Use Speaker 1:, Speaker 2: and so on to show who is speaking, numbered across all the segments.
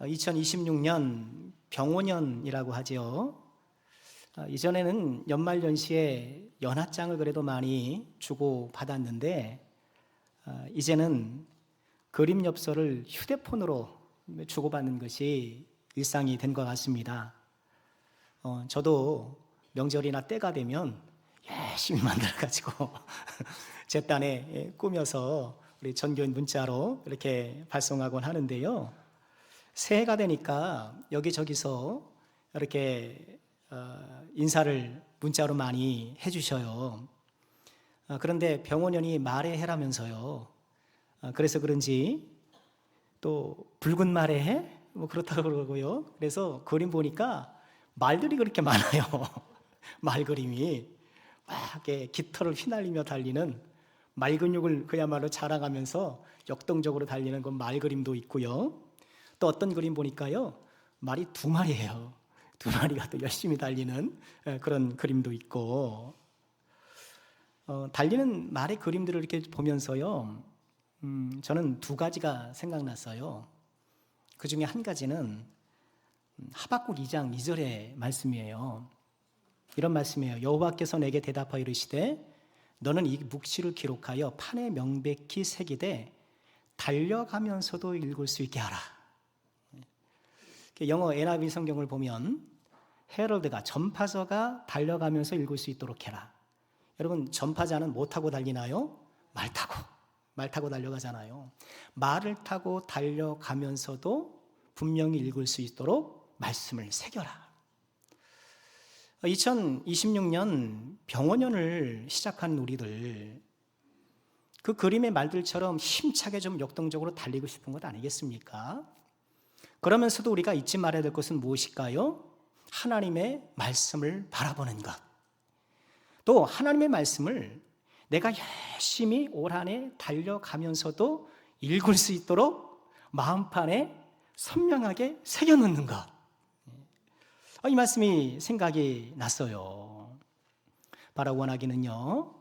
Speaker 1: 2026년 병오년이라고 하지요. 이전에는 연말연시에 연하장을 그래도 많이 주고 받았는데 이제는 그림 엽서를 휴대폰으로 주고받는 것이 일상이 된 것 같습니다. 저도 명절이나 때가 되면 열심히 만들어가지고 제 딴에 꾸며서 우리 전교인 문자로 이렇게 발송하곤 하는데요. 새해가 되니까 여기저기서 이렇게 인사를 문자로 많이 해주셔요. 그런데 병오년이 말의 해라면서요. 그래서 그런지 또 붉은 말의 해? 뭐 그렇다고 그러고요. 그래서 그림 보니까 말들이 그렇게 많아요. 말 그림이 막 이렇게 깃털을 휘날리며 달리는 말 근육을 그야말로 자랑하면서 역동적으로 달리는 그 말 그림도 있고요. 또 어떤 그림 보니까요, 말이 두 마리예요. 두 마리가 또 열심히 달리는 그런 그림도 있고, 달리는 말의 그림들을 이렇게 보면서요, 저는 두 가지가 생각났어요. 그 중에 한 가지는 하박국 2장 2절의 말씀이에요. 이런 말씀이에요. 여호와께서 내게 대답하여 이르시되 너는 이 묵시를 기록하여 판에 명백히 새기되 달려가면서도 읽을 수 있게 하라. 영어 NIV 성경을 보면 헤럴드가, 전파자가 달려가면서 읽을 수 있도록 해라. 여러분, 전파자는 뭐 타고 달리나요? 말 타고 달려가잖아요. 말을 타고 달려가면서도 분명히 읽을 수 있도록 말씀을 새겨라. 2026년 병오년을 시작한 우리들, 그 그림의 말들처럼 힘차게 좀 역동적으로 달리고 싶은 것 아니겠습니까? 그러면서도 우리가 잊지 말아야 될 것은 무엇일까요? 하나님의 말씀을 바라보는 것. 또 하나님의 말씀을 내가 열심히 올 한 해 달려가면서도 읽을 수 있도록 마음판에 선명하게 새겨놓는 것. 이 말씀이 생각이 났어요. 바라 원하기는요,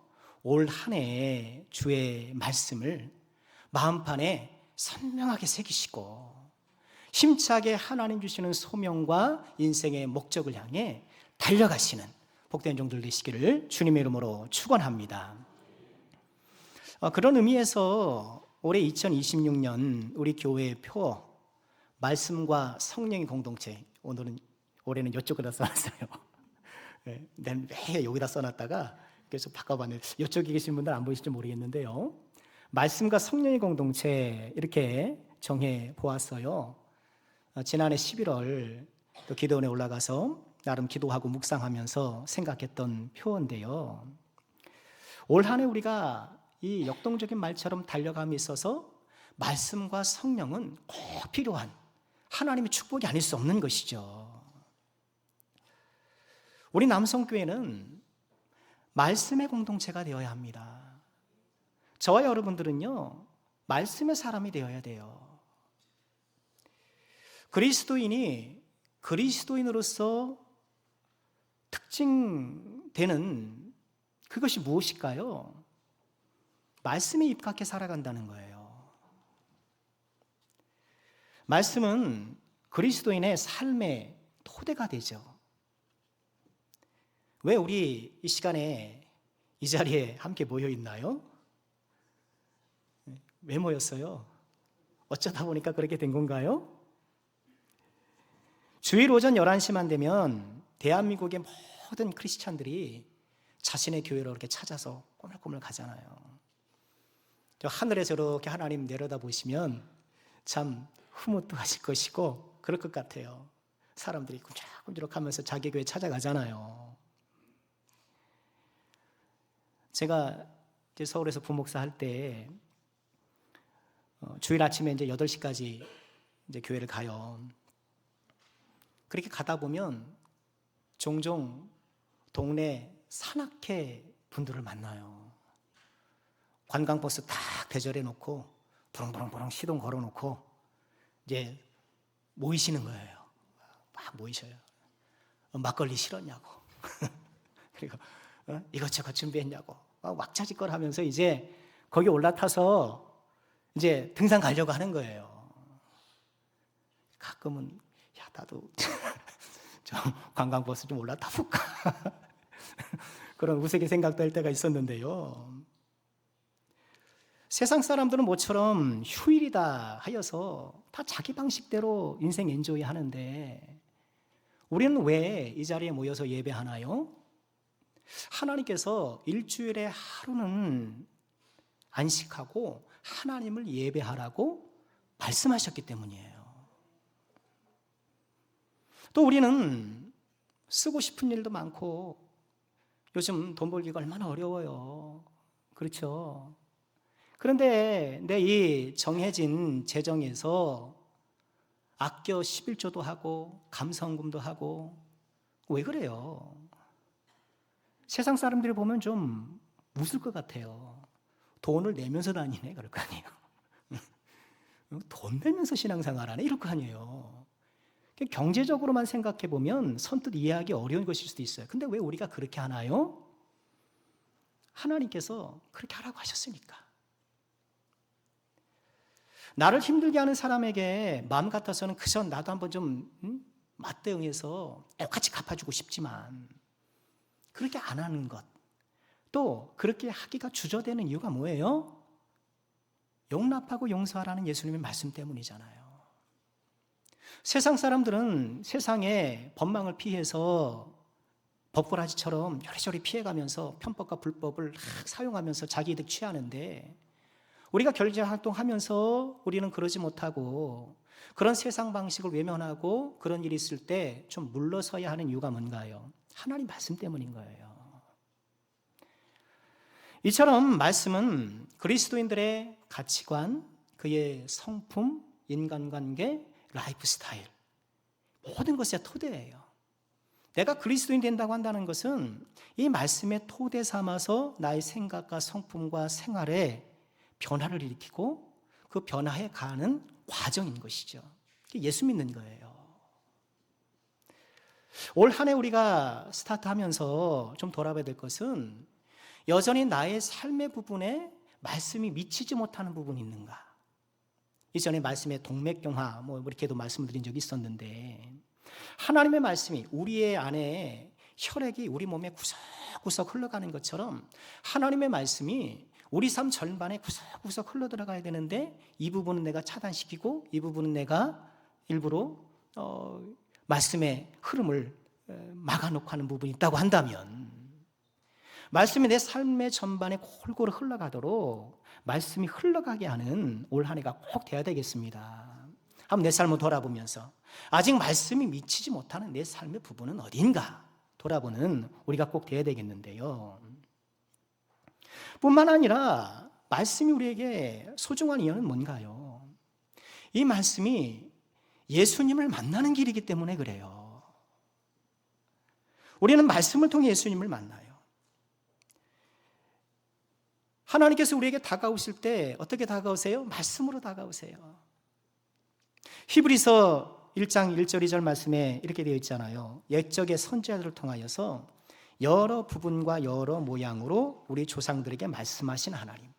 Speaker 1: 올 한 해 주의 말씀을 마음판에 선명하게 새기시고 힘차게 하나님 주시는 소명과 인생의 목적을 향해 달려가시는 복된 종들 되시기를 주님의 이름으로 축원합니다. 그런 의미에서 올해 2026년 우리 교회의 표, 말씀과 성령의 공동체, 올해는 이쪽에다 써놨어요. 난 왜 여기다 써놨다가 계속 바꿔봤는데 이쪽에 계신 분들 안 보이실지 모르겠는데요, 말씀과 성령의 공동체 이렇게 정해 보았어요. 지난해 11월 또 기도원에 올라가서 나름 기도하고 묵상하면서 생각했던 표인데요, 올 한 해 우리가 이 역동적인 말처럼 달려감에 있어서 말씀과 성령은 꼭 필요한 하나님의 축복이 아닐 수 없는 것이죠. 우리 남성교회는 말씀의 공동체가 되어야 합니다. 저와 여러분들은요, 말씀의 사람이 되어야 돼요. 그리스도인이 그리스도인으로서 특징되는 그것이 무엇일까요? 말씀에 입각해 살아간다는 거예요. 말씀은 그리스도인의 삶의 토대가 되죠. 왜 우리 이 시간에 이 자리에 함께 모여 있나요? 왜 모였어요? 어쩌다 보니까 그렇게 된 건가요? 주일 오전 11시만 되면 대한민국의 모든 크리스찬들이 자신의 교회로 이렇게 찾아서 꼬물꼬물 가잖아요. 저 하늘에서 이렇게 하나님 내려다 보시면 참 흐뭇하실 것이고 그럴 것 같아요. 사람들이 꿈쩍꿈쩍 하면서 자기 교회 찾아가잖아요. 제가 이제 서울에서 부목사 할 때 주일 아침에 이제 8시까지 이제 교회를 가요. 그렇게 가다 보면 종종 동네 산악회 분들을 만나요. 관광버스 딱 대절해 놓고 부릉부릉부릉 시동 걸어 놓고 이제 모이시는 거예요. 막 모이셔요. 막걸리 실었냐고 그리고 이것저것 준비했냐고 왁자지껄 하면서 이제 거기 올라타서 이제 등산 가려고 하는 거예요. 가끔은 야 나도 좀 관광버스 좀 올라타 볼까 그런 우스개 생각도 할 때가 있었는데요. 세상 사람들은 모처럼 휴일이다 하여서 다 자기 방식대로 인생 엔조이 하는데 우리는 왜 이 자리에 모여서 예배하나요? 하나님께서 일주일에 하루는 안식하고 하나님을 예배하라고 말씀하셨기 때문이에요. 또 우리는 쓰고 싶은 일도 많고 요즘 돈 벌기가 얼마나 어려워요. 그렇죠? 그런데 내 이 정해진 재정에서 아껴 11조도 하고 감성금도 하고 왜 그래요? 세상 사람들이 보면 좀 웃을 것 같아요. 돈을 내면서 다니네 그럴 거 아니에요. 돈 내면서 신앙생활하네 이럴 거 아니에요. 경제적으로만 생각해 보면 선뜻 이해하기 어려운 것일 수도 있어요. 근데 왜 우리가 그렇게 하나요? 하나님께서 그렇게 하라고 하셨으니까. 나를 힘들게 하는 사람에게 마음 같아서는 그저 나도 한번 좀 맞대응해서 똑같이 갚아주고 싶지만 그렇게 안 하는 것, 또 그렇게 하기가 주저되는 이유가 뭐예요? 용납하고 용서하라는 예수님의 말씀 때문이잖아요. 세상 사람들은 세상의 법망을 피해서 법고라지처럼 요리조리 피해가면서 편법과 불법을 사용하면서 자기 이득 취하는데 우리가 경제활동하면서 우리는 그러지 못하고 그런 세상 방식을 외면하고 그런 일이 있을 때 좀 물러서야 하는 이유가 뭔가요? 하나님 말씀 때문인 거예요. 이처럼 말씀은 그리스도인들의 가치관, 그의 성품, 인간관계, 라이프 스타일 모든 것의 토대예요. 내가 그리스도인 된다고 한다는 것은 이 말씀의 토대 삼아서 나의 생각과 성품과 생활에 변화를 일으키고 그 변화에 가는 과정인 것이죠. 예수 믿는 거예요. 올 한 해 우리가 스타트하면서 좀 돌아봐야 될 것은 여전히 나의 삶의 부분에 말씀이 미치지 못하는 부분이 있는가? 이전에 말씀의 동맥경화 이렇게도 말씀을 드린 적이 있었는데 하나님의 말씀이 우리의 안에 혈액이 우리 몸에 구석구석 흘러가는 것처럼 하나님의 말씀이 우리 삶 절반에 구석구석 흘러들어가야 되는데 이 부분은 내가 차단시키고 이 부분은 내가 일부러 말씀의 흐름을 막아놓고 하는 부분이 있다고 한다면 말씀이 내 삶의 전반에 골고루 흘러가도록 말씀이 흘러가게 하는 올 한 해가 꼭 돼야 되겠습니다. 한번 내 삶을 돌아보면서 아직 말씀이 미치지 못하는 내 삶의 부분은 어딘가 돌아보는 우리가 꼭 돼야 되겠는데요. 뿐만 아니라 말씀이 우리에게 소중한 이유는 뭔가요? 이 말씀이 예수님을 만나는 길이기 때문에 그래요. 우리는 말씀을 통해 예수님을 만나요. 하나님께서 우리에게 다가오실 때 어떻게 다가오세요? 말씀으로 다가오세요. 히브리서 1장 1절 2절 말씀에 이렇게 되어 있잖아요. 옛적의 선지자들을 통하여서 여러 부분과 여러 모양으로 우리 조상들에게 말씀하신 하나님.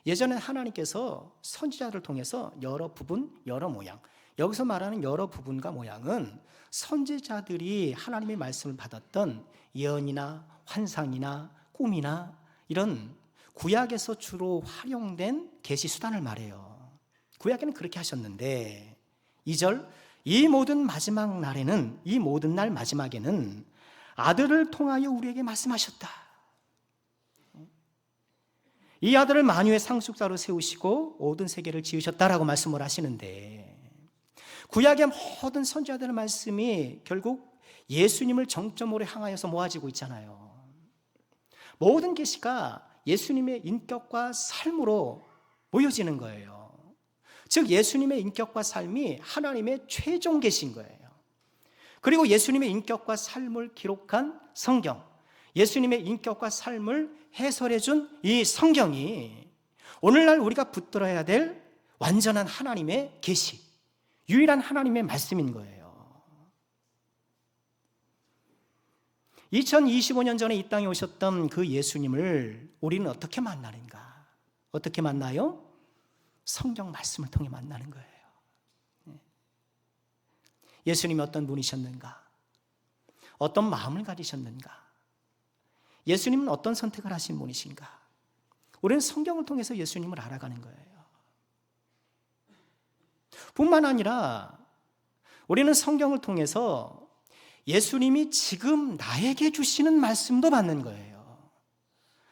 Speaker 1: 예전에 하나님께서 선지자들을 통해서 여러 부분, 여러 모양. 여기서 말하는 여러 부분과 모양은 선지자들이 하나님의 말씀을 받았던 예언이나 환상이나 꿈이나 이런 구약에서 주로 활용된 계시 수단을 말해요. 구약에는 그렇게 하셨는데 2절 이 모든 마지막 날에는 이 모든 날 마지막에는 아들을 통하여 우리에게 말씀하셨다. 이 아들을 만유의 상속자로 세우시고 모든 세계를 지으셨다라고 말씀을 하시는데 구약의 모든 선지자들의 말씀이 결국 예수님을 정점으로 향하여서 모아지고 있잖아요. 모든 계시가 예수님의 인격과 삶으로 모여지는 거예요. 즉 예수님의 인격과 삶이 하나님의 최종 계시인 거예요. 그리고 예수님의 인격과 삶을 기록한 성경, 예수님의 인격과 삶을 해설해 준 이 성경이 오늘날 우리가 붙들어야 될 완전한 하나님의 계시, 유일한 하나님의 말씀인 거예요. 2025년 전에 이 땅에 오셨던 그 예수님을 우리는 어떻게 만나는가? 어떻게 만나요? 성경 말씀을 통해 만나는 거예요. 예수님이 어떤 분이셨는가? 어떤 마음을 가지셨는가? 예수님은 어떤 선택을 하신 분이신가? 우리는 성경을 통해서 예수님을 알아가는 거예요. 뿐만 아니라 우리는 성경을 통해서 예수님이 지금 나에게 주시는 말씀도 받는 거예요.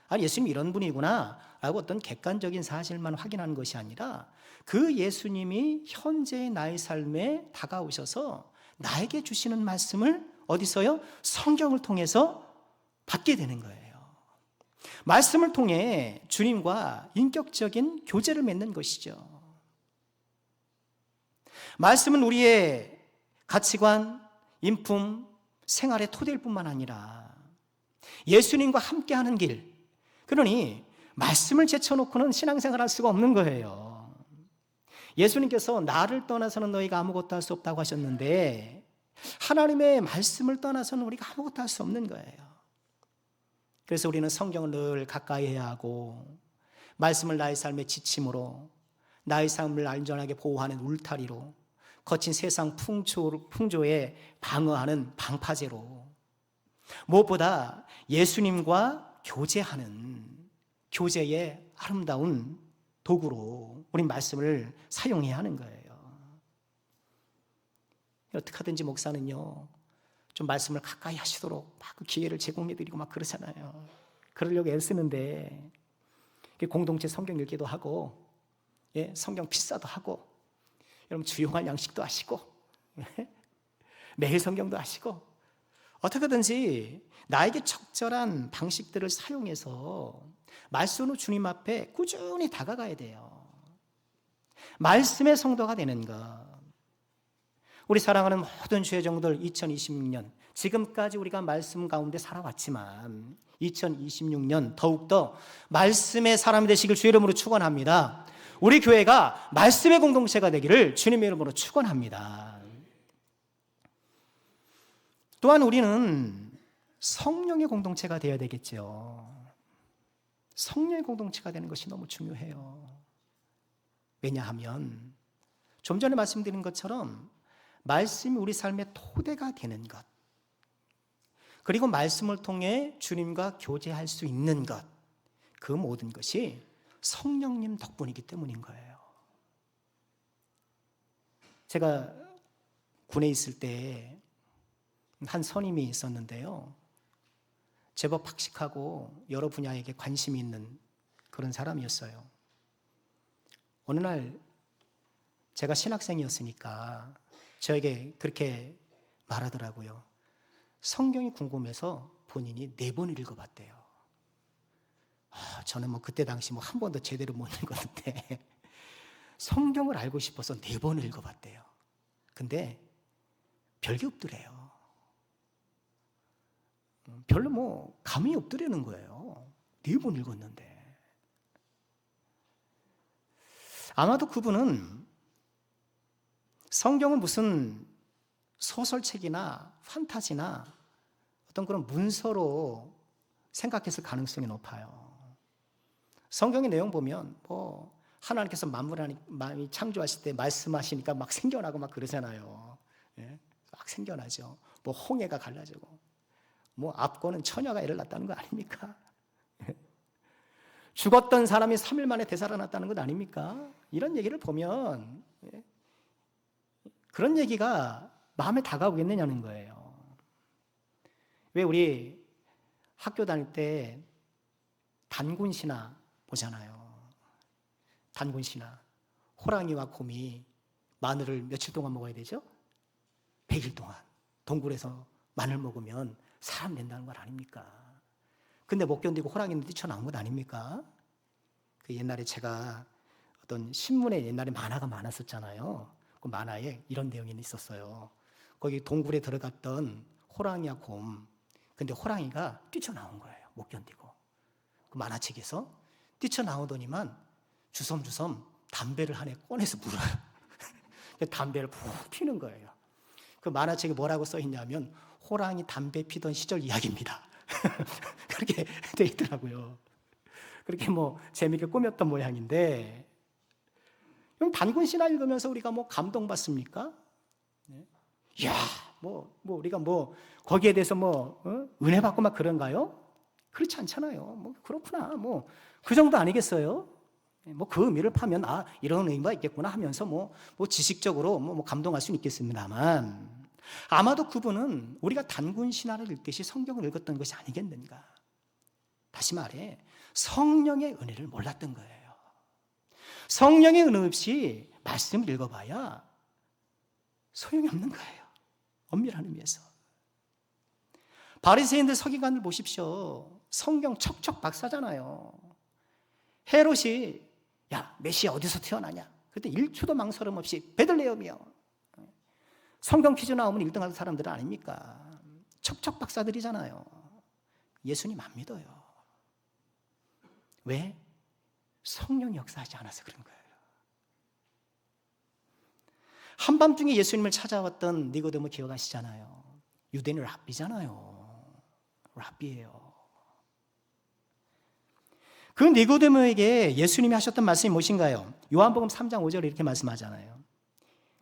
Speaker 1: 아, 예수님이 이런 분이구나 라고 어떤 객관적인 사실만 확인하는 것이 아니라 그 예수님이 현재의 나의 삶에 다가오셔서 나에게 주시는 말씀을 어디서요? 성경을 통해서 받게 되는 거예요. 말씀을 통해 주님과 인격적인 교제를 맺는 것이죠. 말씀은 우리의 가치관, 인품, 생활의 토대일 뿐만 아니라 예수님과 함께하는 길, 그러니 말씀을 제쳐놓고는 신앙생활을 할 수가 없는 거예요. 예수님께서 나를 떠나서는 너희가 아무것도 할 수 없다고 하셨는데 하나님의 말씀을 떠나서는 우리가 아무것도 할 수 없는 거예요. 그래서 우리는 성경을 늘 가까이 해야 하고 말씀을 나의 삶의 지침으로 나의 삶을 안전하게 보호하는 울타리로 거친 세상 풍조에 방어하는 방파제로 무엇보다 예수님과 교제하는 교제의 아름다운 도구로 우리 말씀을 사용해야 하는 거예요. 어떻게 하든지 목사는요 좀 말씀을 가까이 하시도록 막 그 기회를 제공해드리고 막 그러잖아요. 그러려고 애쓰는데 공동체 성경 읽기도 하고 성경 필사도 하고 여러분 주용한 양식도 하시고 매일 성경도 하시고 어떻게든지 나에게 적절한 방식들을 사용해서 말씀으로 주님 앞에 꾸준히 다가가야 돼요. 말씀의 성도가 되는 것. 우리 사랑하는 모든 주의 종들 2026년 지금까지 우리가 말씀 가운데 살아왔지만 2026년 더욱더 말씀의 사람이 되시길 주의 이름으로 축원합니다. 우리 교회가 말씀의 공동체가 되기를 주님의 이름으로 축원합니다. 또한 우리는 성령의 공동체가 되어야 되겠죠. 성령의 공동체가 되는 것이 너무 중요해요. 왜냐하면 좀 전에 말씀드린 것처럼 말씀이 우리 삶의 토대가 되는 것, 그리고 말씀을 통해 주님과 교제할 수 있는 것, 그 모든 것이 성령님 덕분이기 때문인 거예요. 제가 군에 있을 때 한 선임이 있었는데요, 제법 박식하고 여러 분야에게 관심이 있는 그런 사람이었어요. 어느 날 제가 신학생이었으니까 저에게 그렇게 말하더라고요. 성경이 궁금해서 본인이 4번 읽어봤대요. 저는 그때 당시 한 번도 제대로 못 읽었는데 성경을 알고 싶어서 4번 읽어봤대요. 근데 별게 없더래요. 별로 감이 없더라는 거예요. 4번 읽었는데. 아마도 그분은 성경은 무슨 소설책이나 판타지나 어떤 그런 문서로 생각했을 가능성이 높아요. 성경의 내용 보면 하나님께서 만물을 창조하실 때 말씀하시니까 막 생겨나고 막 그러잖아요. 막 생겨나죠. 홍해가 갈라지고 앞거는 처녀가 애를 낳았다는 거 아닙니까? 죽었던 사람이 3일 만에 되살아났다는 것 아닙니까? 이런 얘기를 보면 그런 얘기가 마음에 다가오겠느냐는 거예요. 왜 우리 학교 다닐 때 단군 신화 보잖아요. 단군 신화. 호랑이와 곰이 마늘을 며칠 동안 먹어야 되죠? 100일 동안. 동굴에서 마늘 먹으면 사람 된다는 걸 아닙니까? 근데 못 견디고 호랑이는 뛰쳐나온 것 아닙니까? 옛날에 제가 어떤 신문에 옛날에 만화가 많았었잖아요. 그 만화에 이런 내용이 있었어요. 거기 동굴에 들어갔던 호랑이와 곰. 근데 호랑이가 뛰쳐나온 거예요. 못 견디고. 그 만화책에서 뛰쳐나오더니만 주섬주섬 담배를 한 해 꺼내서 물어요. 담배를 푹 피는 거예요. 그 만화책에 뭐라고 써있냐면 호랑이 담배 피던 시절 이야기입니다. 그렇게 돼 있더라고요. 그렇게 재미있게 꾸몄던 모양인데, 단군 신화 읽으면서 우리가 감동받습니까? 야, 우리가 거기에 대해서 은혜 받고 막 그런가요? 그렇지 않잖아요. 그렇구나. 그 정도 아니겠어요? 그 의미를 파면 이런 의미가 있겠구나 하면서 지식적으로 감동할 수는 있겠습니다만, 아마도 그분은 우리가 단군 신화를 읽듯이 성경을 읽었던 것이 아니겠는가. 다시 말해 성령의 은혜를 몰랐던 거예요. 성령의 은혜 없이 말씀을 읽어봐야 소용이 없는 거예요. 엄밀한 의미에서. 바리새인들 서기관들 보십시오. 성경 척척 박사잖아요. 헤롯이 야, 메시아 어디서 태어나냐? 그때 1초도 망설임 없이 베들레헴이요. 성경 퀴즈 나오면 1등하는 사람들은 아닙니까? 척척 박사들이잖아요. 예수님 안 믿어요. 왜? 성령이 역사하지 않아서 그런 거예요. 한밤중에 예수님을 찾아왔던 니고데모 기억하시잖아요. 유대인 랍비잖아요. 랍비예요. 그 니고데모에게 예수님이 하셨던 말씀이 무엇인가요? 요한복음 3장 5절에 이렇게 말씀하잖아요.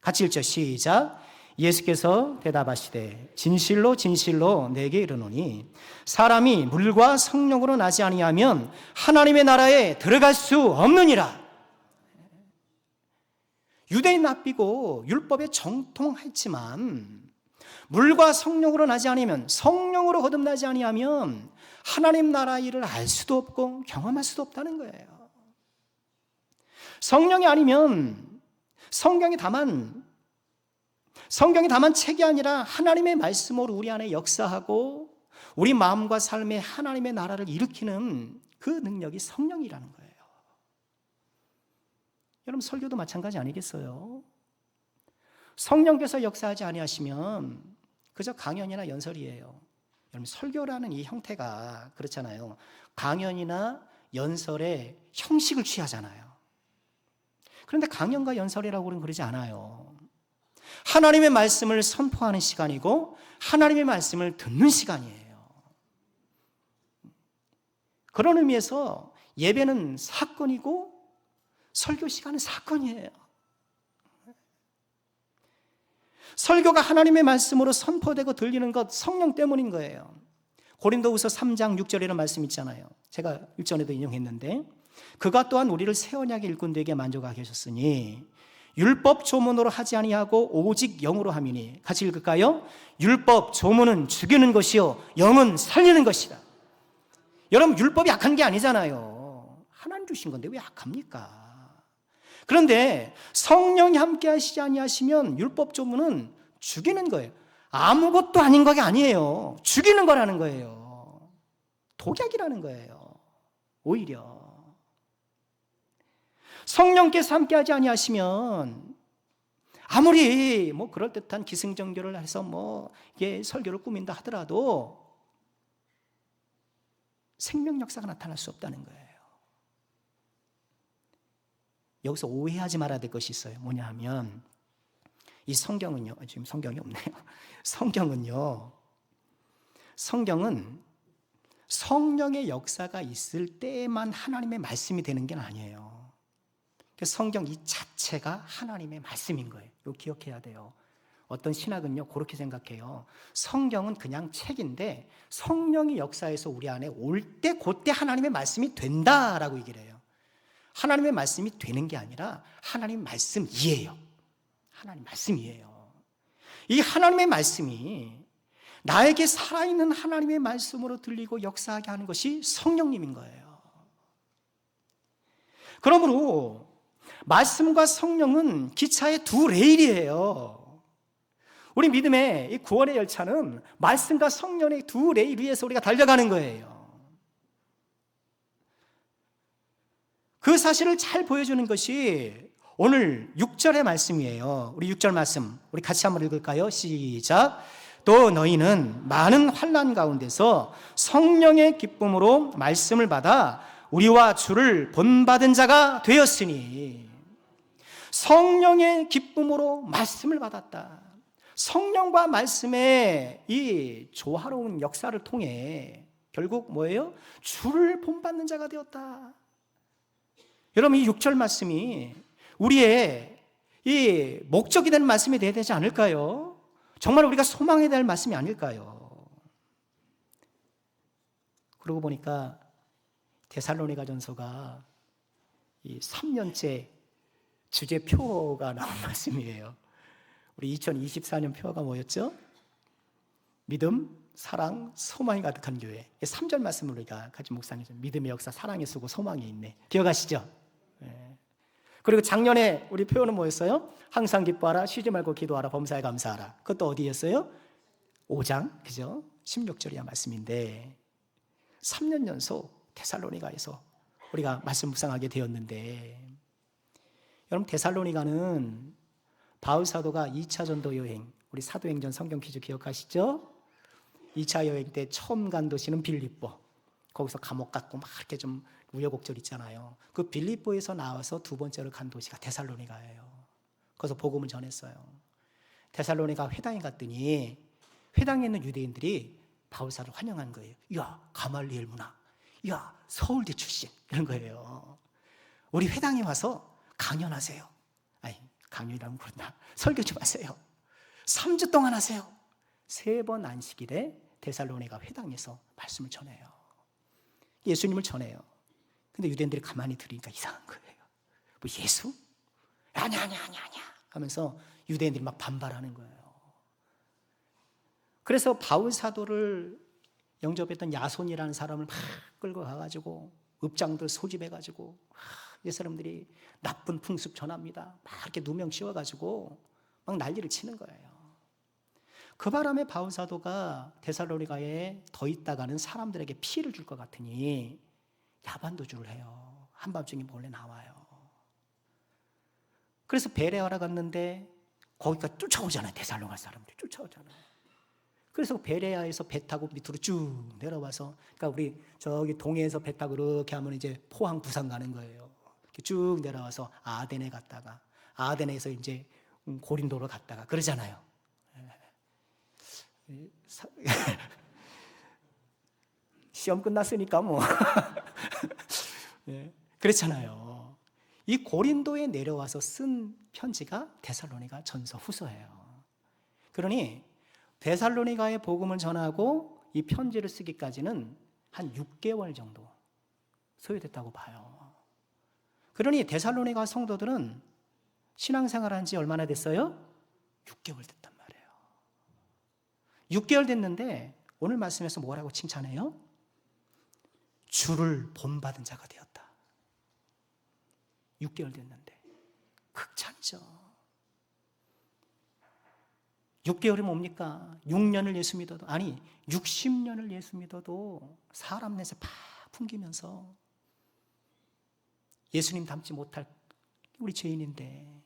Speaker 1: 같이 읽죠. 시작. 예수께서 대답하시되 진실로 진실로 내게 이르노니 사람이 물과 성령으로 나지 아니하면 하나님의 나라에 들어갈 수 없느니라. 유대인 랍비고 율법에 정통했지만 물과 성령으로 나지 아니하면, 성령으로 거듭나지 아니하면 하나님 나라 일을 알 수도 없고 경험할 수도 없다는 거예요. 성령이 아니면 성경이 다만 책이 아니라 하나님의 말씀으로 우리 안에 역사하고 우리 마음과 삶에 하나님의 나라를 일으키는 그 능력이 성령이라는 거예요. 여러분, 설교도 마찬가지 아니겠어요? 성령께서 역사하지 아니하시면 그저 강연이나 연설이에요. 여러분, 설교라는 이 형태가 그렇잖아요. 강연이나 연설의 형식을 취하잖아요. 그런데 강연과 연설이라고 그러면 그러지 않아요. 하나님의 말씀을 선포하는 시간이고 하나님의 말씀을 듣는 시간이에요. 그런 의미에서 예배는 사건이고 설교 시간은 사건이에요. 설교가 하나님의 말씀으로 선포되고 들리는 것, 성령 때문인 거예요. 고린도후서 3장 6절에 이런 말씀 있잖아요. 제가 일전에도 인용했는데, 그가 또한 우리를 새 언약의 일꾼들에게 만족하게 하셨으니 율법 조문으로 하지 아니하고 오직 영으로 함이니. 같이 읽을까요? 율법 조문은 죽이는 것이요 영은 살리는 것이다. 여러분, 율법이 악한 게 아니잖아요. 하나님 주신 건데 왜 악합니까? 그런데 성령이 함께 하시지 아니하시면 율법 조문은 죽이는 거예요. 아무것도 아닌 거가 아니에요. 죽이는 거라는 거예요. 독약이라는 거예요. 오히려 성령께서 함께 하지 아니하시면 아무리 그럴듯한 기승전결을 해서 이게 설교를 꾸민다 하더라도 생명 역사가 나타날 수 없다는 거예요. 여기서 오해하지 말아야 될 것이 있어요. 뭐냐 하면 이 성경은요, 지금 성경이 없네요. 성경은 성령의 역사가 있을 때만 하나님의 말씀이 되는 게 아니에요. 성경 이 자체가 하나님의 말씀인 거예요. 이거 기억해야 돼요. 어떤 신학은요 그렇게 생각해요. 성경은 그냥 책인데 성령이 역사해서 우리 안에 올 때 그때 하나님의 말씀이 된다라고 얘기를 해요. 하나님의 말씀이 되는 게 아니라 하나님 말씀이에요. 하나님 말씀이에요. 이 하나님의 말씀이 나에게 살아있는 하나님의 말씀으로 들리고 역사하게 하는 것이 성령님인 거예요. 그러므로 말씀과 성령은 기차의 두 레일이에요. 우리 믿음의 이 구원의 열차는 말씀과 성령의 두 레일 위에서 우리가 달려가는 거예요. 그 사실을 잘 보여주는 것이 오늘 6절의 말씀이에요. 우리 6절 말씀 우리 같이 한번 읽을까요? 시작. 또 너희는 많은 환난 가운데서 성령의 기쁨으로 말씀을 받아 우리와 주를 본받은 자가 되었으니. 성령의 기쁨으로 말씀을 받았다. 성령과 말씀의 이 조화로운 역사를 통해 결국 뭐예요? 주를 본받는 자가 되었다. 여러분, 이 6절 말씀이 우리의 이 목적이 되는 말씀이 되어야 되지 않을까요? 정말 우리가 소망해야 될 말씀이 아닐까요? 그러고 보니까 데살로니가전서가 이 3년째 주제표가 나온 말씀이에요. 우리 2024년 표가 뭐였죠? 믿음, 사랑, 소망이 가득한 교회. 3절 말씀을 우리가 같이 묵상해서 믿음의 역사, 사랑의 수고, 소망이 있네. 기억하시죠? 네. 그리고 작년에 우리 표현은 뭐였어요? 항상 기뻐하라, 쉬지 말고 기도하라, 범사에 감사하라. 그것도 어디였어요? 5장, 그죠? 16절이야 말씀인데 3년 연속 데살로니가에서 우리가 말씀 묵상하게 되었는데, 여러분 데살로니가는 바울 사도가 2차 전도 여행, 우리 사도행전 성경 퀴즈 기억하시죠? 2차 여행 때 처음 간 도시는 빌립보. 거기서 감옥 갔고 막 이렇게 좀 우여곡절 있잖아요. 그 빌립보에서 나와서 두 번째로 간 도시가 데살로니가예요. 거기서 복음을 전했어요. 데살로니가 회당에 갔더니 회당에 있는 유대인들이 바울 사도를 환영한 거예요. 야, 가말리엘 문화. 야, 서울대 출신. 이런 거예요. 우리 회당에 와서 강연하세요. 아니, 강연이라면 그런다. 설교 좀 하세요. 3주 동안 하세요. 3번 안식일에 데살로니가 회당에서 말씀을 전해요. 예수님을 전해요. 근데 유대인들이 가만히 들으니까 이상한 거예요. 뭐 예수? 아니야 하면서 유대인들이 막 반발하는 거예요. 그래서 바울 사도를 영접했던 야손이라는 사람을 막 끌고 가가지고 읍장들 소집해가지고 이 사람들이 나쁜 풍습 전합니다. 막 이렇게 누명 씌워가지고 막 난리를 치는 거예요. 그 바람에 바울 사도가 데살로니가에 더 있다가는 사람들에게 피해를 줄 것 같으니 야반도주를 해요. 한밤중에 몰래 나와요. 그래서 베레아라 갔는데 거기까지 쫓아오잖아요. 데살로니가 사람들이 쫓아오잖아요. 그래서 베레아에서 배 타고 밑으로 쭉 내려와서, 그러니까 우리 저기 동해에서 배 타고 이렇게 하면 이제 포항 부산 가는 거예요. 쭉 내려와서 아덴에 갔다가 아덴에서 이제 고린도로 갔다가 그러잖아요. 시험 끝났으니까 뭐 그렇잖아요. 이 고린도에 내려와서 쓴 편지가 데살로니가 전서 후서예요. 그러니 데살로니가에 복음을 전하고 이 편지를 쓰기까지는 한 6개월 정도 소요됐다고 봐요. 그러니 데살로니가 성도들은 신앙생활한 지 얼마나 됐어요? 6개월 됐단 말이에요. 6개월 됐는데 오늘 말씀에서 뭐라고 칭찬해요? 주를 본받은 자가 되었다. 6개월 됐는데 극찬이죠. 6개월이 뭡니까? 6년을 예수 믿어도, 아니 60년을 예수 믿어도 사람 냄새 팍 풍기면서 예수님 닮지 못할 우리 죄인인데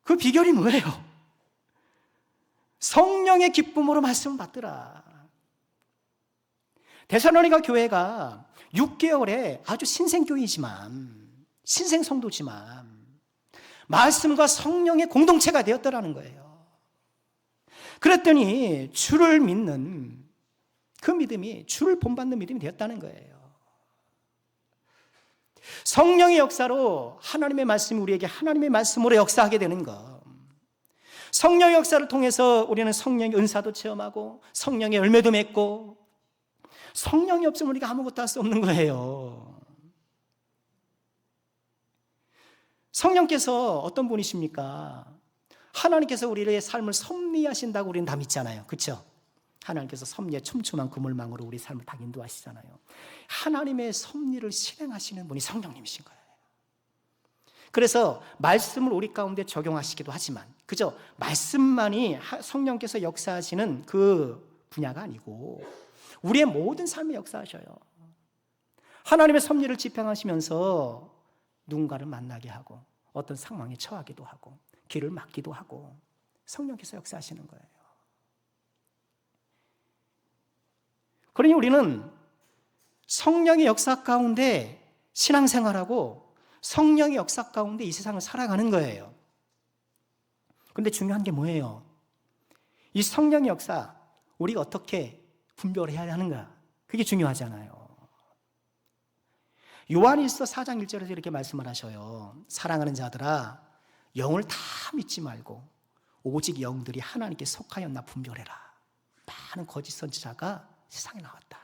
Speaker 1: 그 비결이 뭐예요? 성령의 기쁨으로 말씀을 받더라. 데살로니가 교회가 6개월에 아주 신생교회이지만, 신생성도지만 말씀과 성령의 공동체가 되었더라는 거예요. 그랬더니 주를 믿는 그 믿음이 주를 본받는 믿음이 되었다는 거예요. 성령의 역사로 하나님의 말씀이 우리에게 하나님의 말씀으로 역사하게 되는 것, 성령의 역사를 통해서 우리는 성령의 은사도 체험하고 성령의 열매도 맺고, 성령이 없으면 우리가 아무것도 할 수 없는 거예요. 성령께서 어떤 분이십니까? 하나님께서 우리의 삶을 섭리하신다고 우리는 다 믿잖아요. 그렇죠? 하나님께서 섭리에 촘촘한 그물망으로 우리 삶을 다 인도하시잖아요. 하나님의 섭리를 실행하시는 분이 성령님이신 거예요. 그래서 말씀을 우리 가운데 적용하시기도 하지만, 그죠? 말씀만이 성령께서 역사하시는 그 분야가 아니고 우리의 모든 삶에 역사하셔요. 하나님의 섭리를 집행하시면서 누군가를 만나게 하고 어떤 상황에 처하기도 하고 길을 막기도 하고 성령께서 역사하시는 거예요. 그러니 우리는 성령의 역사 가운데 신앙생활하고 성령의 역사 가운데 이 세상을 살아가는 거예요. 그런데 중요한 게 뭐예요? 이 성령의 역사 우리가 어떻게 분별해야 하는가? 그게 중요하잖아요. 요한일서 4장 1절에서 이렇게 말씀을 하셔요. 사랑하는 자들아, 영을 다 믿지 말고 오직 영들이 하나님께 속하였나 분별해라. 많은 거짓 선지자가 세상에 나왔다.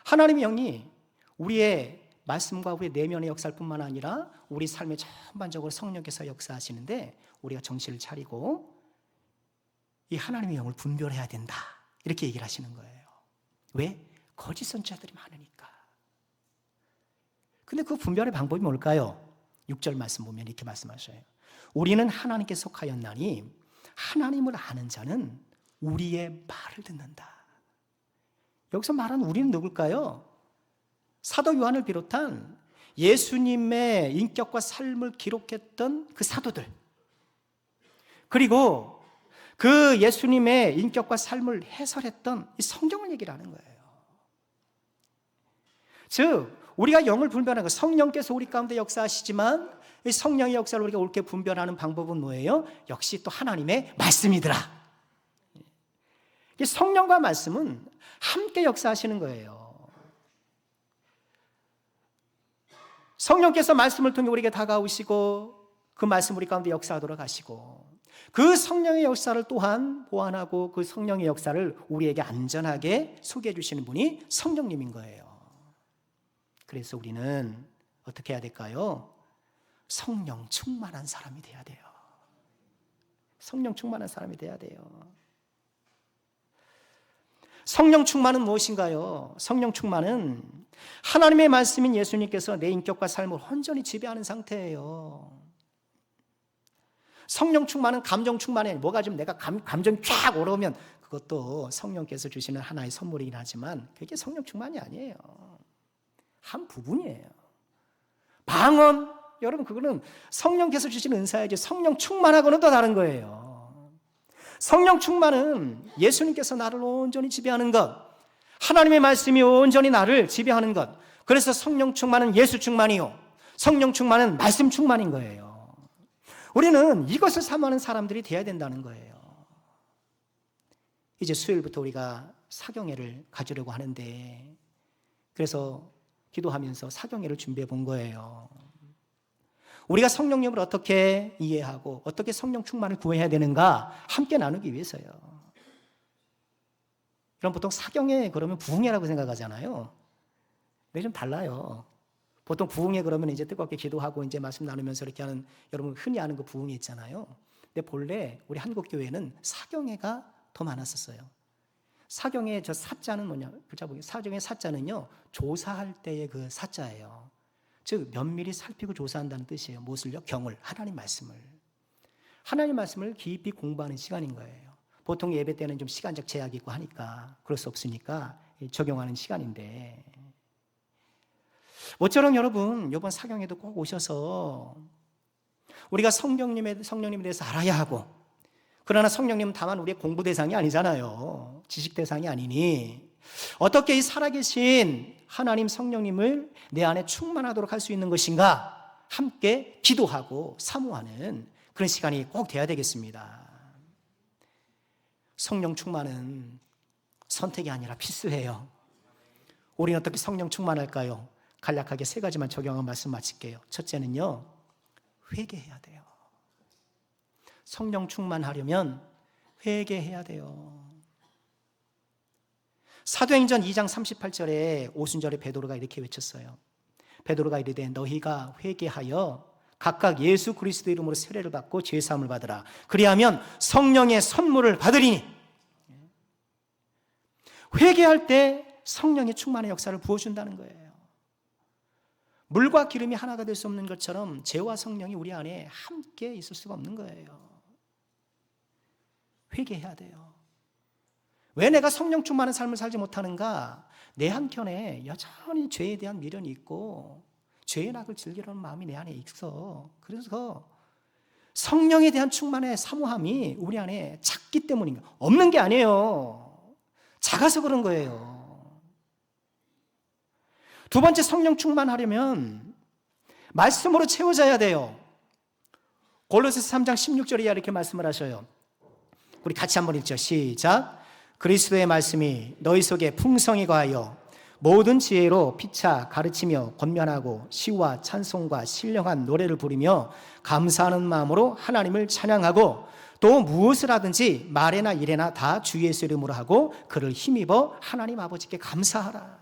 Speaker 1: 하나님의 영이 우리의 말씀과 우리의 내면의 역사뿐만 아니라 우리 삶의 전반적으로 성령께서 역사하시는데 우리가 정신을 차리고 이 하나님의 영을 분별해야 된다. 이렇게 얘기를 하시는 거예요. 왜? 거짓 선지자들이 많으니까. 근데 그 분별의 방법이 뭘까요? 6절 말씀 보면 이렇게 말씀하셔요. 우리는 하나님께 속하였나니 하나님을 아는 자는 우리의 말을 듣는다. 여기서 말하는 우리는 누굴까요? 사도 요한을 비롯한 예수님의 인격과 삶을 기록했던 그 사도들, 그리고 그 예수님의 인격과 삶을 해설했던 이 성경을 얘기를 하는 거예요. 즉 우리가 영을 분별하는 것, 성령께서 우리 가운데 역사하시지만 이 성령의 역사를 우리가 옳게 분별하는 방법은 뭐예요? 역시 또 하나님의 말씀이더라. 성령과 말씀은 함께 역사하시는 거예요. 성령께서 말씀을 통해 우리에게 다가오시고 그 말씀 우리 가운데 역사하도록 하시고 그 성령의 역사를 또한 보완하고 그 성령의 역사를 우리에게 안전하게 소개해 주시는 분이 성령님인 거예요. 그래서 우리는 어떻게 해야 될까요? 성령 충만한 사람이 돼야 돼요. 성령 충만한 사람이 돼야 돼요. 성령 충만은 무엇인가요? 성령 충만은 하나님의 말씀인 예수님께서 내 인격과 삶을 온전히 지배하는 상태예요. 성령 충만은 감정 충만이 아니에요. 뭐가 좀 내가 감정이 쫙 올라오면 그것도 성령께서 주시는 하나의 선물이긴 하지만 그게 성령 충만이 아니에요. 한 부분이에요. 방언, 여러분 그거는 성령께서 주시는 은사이지 성령 충만하고는 또 다른 거예요. 성령 충만은 예수님께서 나를 온전히 지배하는 것, 하나님의 말씀이 온전히 나를 지배하는 것. 그래서 성령 충만은 예수 충만이요, 성령 충만은 말씀 충만인 거예요. 우리는 이것을 사모하는 사람들이 되어야 된다는 거예요. 이제 수요일부터 우리가 사경회를 가지려고 하는데 그래서 기도하면서 사경회를 준비해 본 거예요. 우리가 성령님을 어떻게 이해하고 어떻게 성령 충만을 구해야 되는가 함께 나누기 위해서요. 그럼 보통 사경회 그러면 부흥회라고 생각하잖아요. 근데 좀 달라요. 보통 부흥회 그러면 이제 뜨겁게 기도하고 이제 말씀 나누면서 이렇게 하는 여러분 흔히 아는 그 부흥회 있잖아요. 근데 본래 우리 한국 교회는 사경회가 더 많았었어요. 사경회 저 사자는 뭐냐? 글자 보기 사경회 사자는요 조사할 때의 그 사자예요. 즉 면밀히 살피고 조사한다는 뜻이에요. 무엇을요? 경을, 하나님 말씀을. 하나님 말씀을 깊이 공부하는 시간인 거예요. 보통 예배 때는 좀 시간적 제약이 있고 하니까 그럴 수 없으니까 적용하는 시간인데 모처럼 여러분 이번 사경에도 꼭 오셔서 우리가 성령님에 대해서 알아야 하고 그러나 성령님은 다만 우리의 공부 대상이 아니잖아요. 지식 대상이 아니니 어떻게 이 살아계신 하나님 성령님을 내 안에 충만하도록 할 수 있는 것인가 함께 기도하고 사모하는 그런 시간이 꼭 돼야 되겠습니다. 성령 충만은 선택이 아니라 필수예요. 우리는 어떻게 성령 충만할까요? 간략하게 3가지만 적용한 말씀 마칠게요. 첫째는요, 회개해야 돼요. 성령 충만하려면 회개해야 돼요. 사도행전 2장 38절에 오순절에 베드로가 이렇게 외쳤어요. 베드로가 이르되 너희가 회개하여 각각 예수 그리스도 이름으로 세례를 받고 죄사함을 받으라. 그리하면 성령의 선물을 받으리니. 회개할 때 성령의 충만의 역사를 부어준다는 거예요. 물과 기름이 하나가 될 수 없는 것처럼 죄와 성령이 우리 안에 함께 있을 수가 없는 거예요. 회개해야 돼요. 왜 내가 성령 충만한 삶을 살지 못하는가? 내 한켠에 여전히 죄에 대한 미련이 있고 죄의 낙을 즐기려는 마음이 내 안에 있어. 그래서 성령에 대한 충만의 사모함이 우리 안에 작기 때문인가? 없는 게 아니에요. 작아서 그런 거예요. 두 번째, 성령 충만하려면 말씀으로 채워져야 돼요. 골로새서 3장 16절에 이렇게 말씀을 하셔요. 우리 같이 한번 읽죠. 시작. 그리스도의 말씀이 너희 속에 풍성히 거하여 모든 지혜로 피차 가르치며 권면하고 시와 찬송과 신령한 노래를 부르며 감사하는 마음으로 하나님을 찬양하고 또 무엇을 하든지 말에나 일에나 다 주 예수 이름으로 하고 그를 힘입어 하나님 아버지께 감사하라.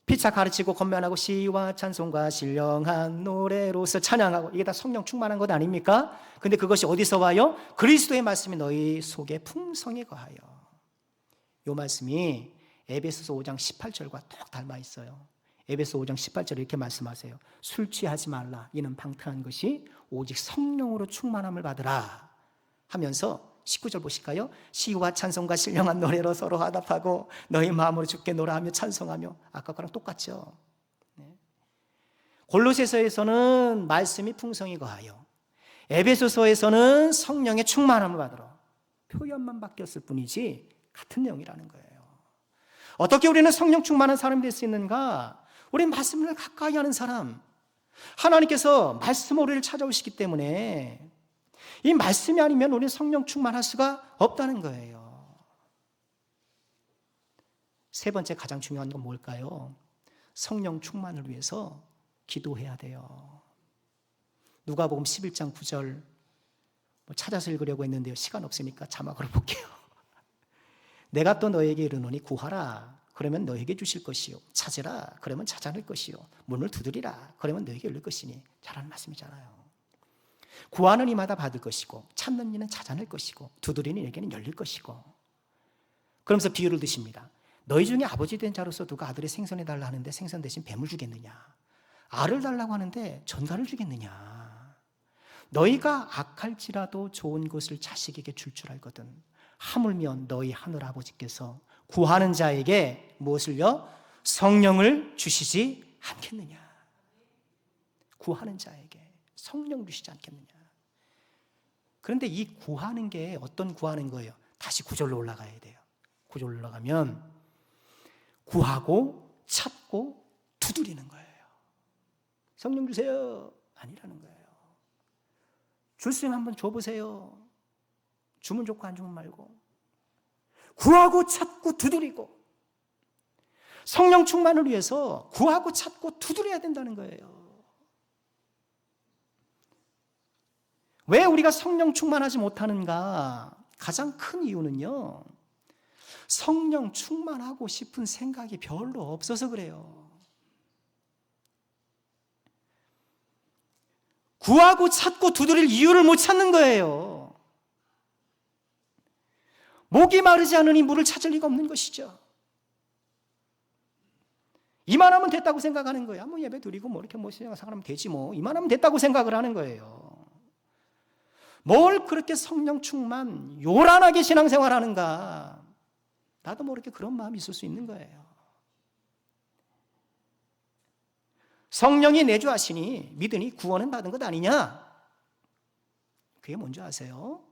Speaker 1: 피차 가르치고 권면하고 시와 찬송과 신령한 노래로서 찬양하고, 이게 다 성령 충만한 것 아닙니까? 근데 그것이 어디서 와요? 그리스도의 말씀이 너희 속에 풍성히 거하여. 이 말씀이 에베소서 5장 18절과 똑 닮아 있어요. 에베소 5장 18절에 이렇게 말씀하세요. 술 취하지 말라. 이는 방탕한 것이 오직 성령으로 충만함을 받으라 하면서 19절 보실까요? 시와 찬송과 신령한 노래로 서로 화답하고 너희 마음으로 주께 노래하며 찬송하며. 아까 거랑 똑같죠. 골로새서에서는 말씀이 풍성히 거하여, 에베소서에서는 성령의 충만함을 받으러. 표현만 바뀌었을 뿐이지 같은 내용이라는 거예요. 어떻게 우리는 성령 충만한 사람이 될 수 있는가? 우리 말씀을 가까이 하는 사람, 하나님께서 말씀으로 우리를 찾아오시기 때문에 이 말씀이 아니면 우리는 성령 충만할 수가 없다는 거예요. 세 번째 가장 중요한 건 뭘까요? 성령 충만을 위해서 기도해야 돼요. 누가복음 11장 9절 찾아서 읽으려고 했는데요, 시간 없으니까 자막으로 볼게요. 내가 또 너에게 이르노니 구하라 그러면 너에게 주실 것이요, 찾으라 그러면 찾아낼 것이요, 문을 두드리라 그러면 너에게 열릴 것이니. 잘하는 말씀이잖아요. 구하는 이마다 받을 것이고 찾는 이는 찾아낼 것이고 두드리는 이에게는 열릴 것이고. 그러면서 비유를 드십니다. 너희 중에 아버지 된 자로서 누가 아들의 생선을 달라 하는데 생선 대신 뱀을 주겠느냐, 알을 달라고 하는데 전갈을 주겠느냐. 너희가 악할지라도 좋은 것을 자식에게 줄 알거든 하물며 너희 하늘 아버지께서 구하는 자에게 무엇을요? 성령을 주시지 않겠느냐. 구하는 자에게 성령 주시지 않겠느냐. 그런데 이 구하는 게 어떤 구하는 거예요? 다시 9절로 올라가야 돼요. 9절로 올라가면 구하고 찾고 두드리는 거예요. 성령 주세요 아니라는 거예요. 줄 수 있으면 한번 줘보세요. 주면 좋고 안 주면 말고. 구하고 찾고 두드리고. 성령 충만을 위해서 구하고 찾고 두드려야 된다는 거예요. 왜 우리가 성령 충만하지 못하는가? 가장 큰 이유는요, 성령 충만하고 싶은 생각이 별로 없어서 그래요. 구하고 찾고 두드릴 이유를 못 찾는 거예요. 목이 마르지 않으니 물을 찾을 리가 없는 것이죠. 이만하면 됐다고 생각하는 거예요. 한번 예배 드리고 뭐 이렇게 뭐 신앙생활하면 되지 뭐. 이만하면 됐다고 생각을 하는 거예요. 뭘 그렇게 성령 충만 요란하게 신앙생활하는가? 나도 모르게 그런 마음이 있을 수 있는 거예요. 성령이 내주하시니 믿으니 구원은 받은 것 아니냐? 그게 뭔지 아세요?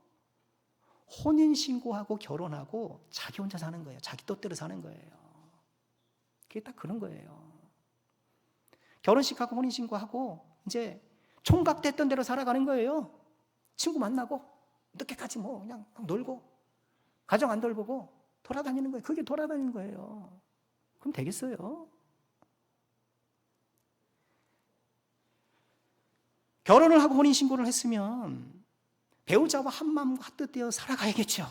Speaker 1: 혼인신고하고 결혼하고 자기 혼자 사는 거예요. 자기 뜻대로 사는 거예요. 그게 딱 그런 거예요. 결혼식하고 혼인신고하고 이제 총각됐던 대로 살아가는 거예요. 친구 만나고 늦게까지 뭐 그냥 놀고 가정 안 돌보고 돌아다니는 거예요. 그게 돌아다니는 거예요. 그럼 되겠어요? 결혼을 하고 혼인신고를 했으면 배우자와 한마음 한뜻되어 살아가야겠죠.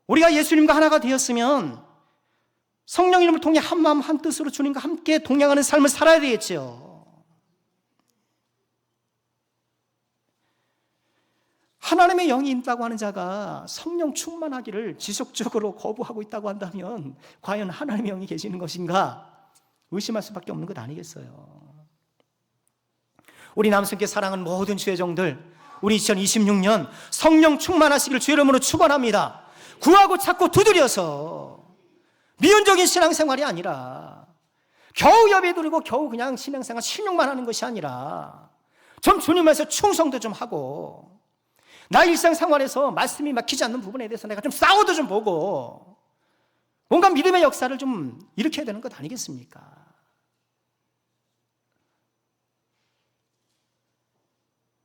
Speaker 1: 우리가 예수님과 하나가 되었으면 성령 이름을 통해 한마음 한뜻으로 주님과 함께 동행하는 삶을 살아야 되겠죠. 하나님의 영이 있다고 하는 자가 성령 충만하기를 지속적으로 거부하고 있다고 한다면 과연 하나님의 영이 계시는 것인가 의심할 수밖에 없는 것 아니겠어요. 우리 남성께 사랑하는 모든 주의종들, 우리 2026년 성령 충만하시기를 주의 이름으로 축원합니다. 구하고 찾고 두드려서 미온적인 신앙생활이 아니라 겨우 예배 드리고 겨우 그냥 신앙생활 신용만 하는 것이 아니라 좀 주님에서 충성도 좀 하고 나 일상생활에서 말씀이 막히지 않는 부분에 대해서 내가 좀 싸워도 좀 보고 뭔가 믿음의 역사를 좀 일으켜야 되는 것 아니겠습니까?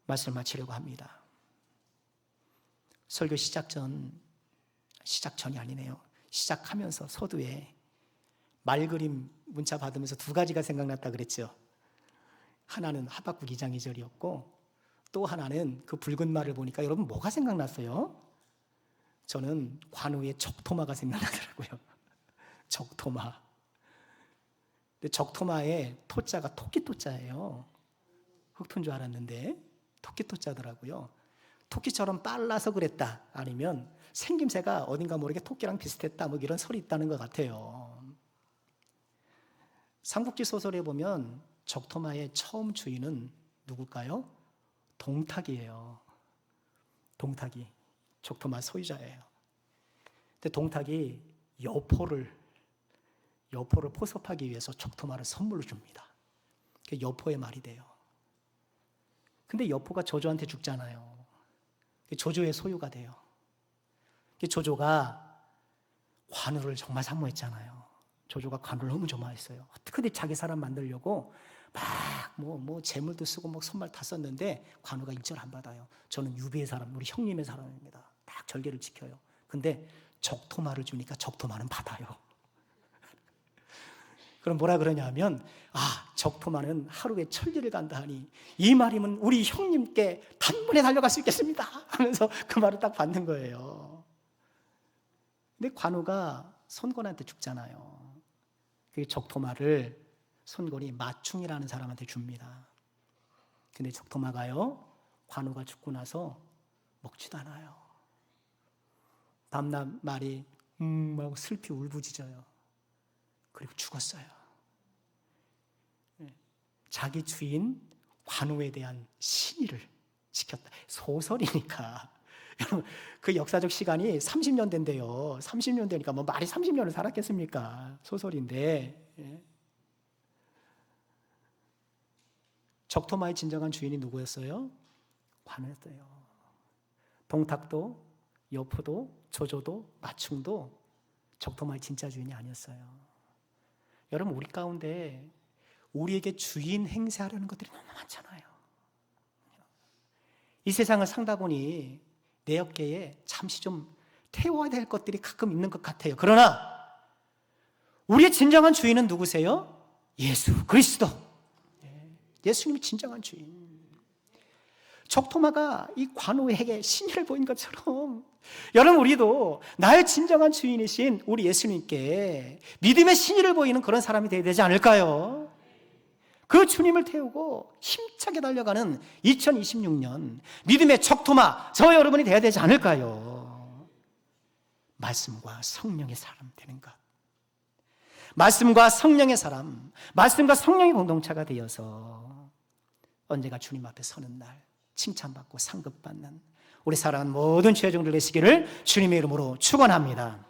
Speaker 1: 말씀을 마치려고 합니다. 설교 시작 전 시작 전이 아니네요. 시작하면서 서두에 말그림 문자 받으면서 두 가지가 생각났다 그랬죠. 하나는 하박국 2장 2절이었고 또 하나는 그 붉은 말을 보니까 여러분 뭐가 생각났어요? 저는 관우의 적토마가 생각나더라고요. 적토마. 근데 적토마의 토자가 토끼 토자예요. 흑토인 줄 알았는데 토끼 토자더라고요. 토끼처럼 빨라서 그랬다. 아니면 생김새가 어딘가 모르게 토끼랑 비슷했다. 뭐 이런 설이 있다는 것 같아요. 삼국지 소설에 보면 적토마의 처음 주인은 누굴까요? 동탁이에요. 동탁이 적토마 소유자예요. 근데 동탁이 여포를 포섭하기 위해서 적토마를 선물로 줍니다. 그게 여포의 말이 돼요. 근데 여포가 조조한테 죽잖아요. 조조의 소유가 돼요. 조조가 관우를 정말 사모했잖아요. 조조가 관우를 너무 좋아했어요. 어떻게든 자기 사람 만들려고 막 재물도 쓰고 막 손말 다 썼는데 관우가 일절 안 받아요. 저는 유비의 사람, 우리 형님의 사람입니다. 딱 절개를 지켜요. 근데 적토마를 주니까 적토마는 받아요. 그럼 뭐라 그러냐면 적토마는 하루에 천리를 간다 하니 이 말이면 우리 형님께 단번에 달려갈 수 있겠습니다 하면서 그 말을 딱 받는 거예요. 근데 관우가 손권한테 죽잖아요. 그 적토마를 손권이 마충이라는 사람한테 줍니다. 근데 적토마가요 관우가 죽고 나서 먹지도 않아요. 밤낮 말이 하고 슬피 울부짖어요. 그리고 죽었어요. 자기 주인 관우에 대한 신의를 지켰다. 소설이니까. 그 역사적 시간이 30년 된대요. 30년 되니까 뭐 말이 30년을 살았겠습니까? 소설인데. 적토마의 진정한 주인이 누구였어요? 관우였어요. 동탁도, 여포도, 조조도, 마충도 적토마의 진짜 주인이 아니었어요. 여러분 우리 가운데 우리에게 주인 행세하려는 것들이 너무 많잖아요. 이 세상을 살다 보니 내 어깨에 잠시 좀 태워야 될 것들이 가끔 있는 것 같아요. 그러나 우리의 진정한 주인은 누구세요? 예수 그리스도. 예수님이 진정한 주인. 적토마가 이 관우에게 신의를 보인 것처럼 여러분 우리도 나의 진정한 주인이신 우리 예수님께 믿음의 신의를 보이는 그런 사람이 되어야 되지 않을까요? 그 주님을 태우고 힘차게 달려가는 2026년 믿음의 적토마 저 여러분이 되어야 되지 않을까요? 말씀과 성령의 사람 되는 것. 말씀과 성령의 사람, 말씀과 성령의 공동체가 되어서 언제가 주님 앞에 서는 날 칭찬받고 상급받는 우리 사랑하는 모든 죄종들 되시기를 주님의 이름으로 축원합니다.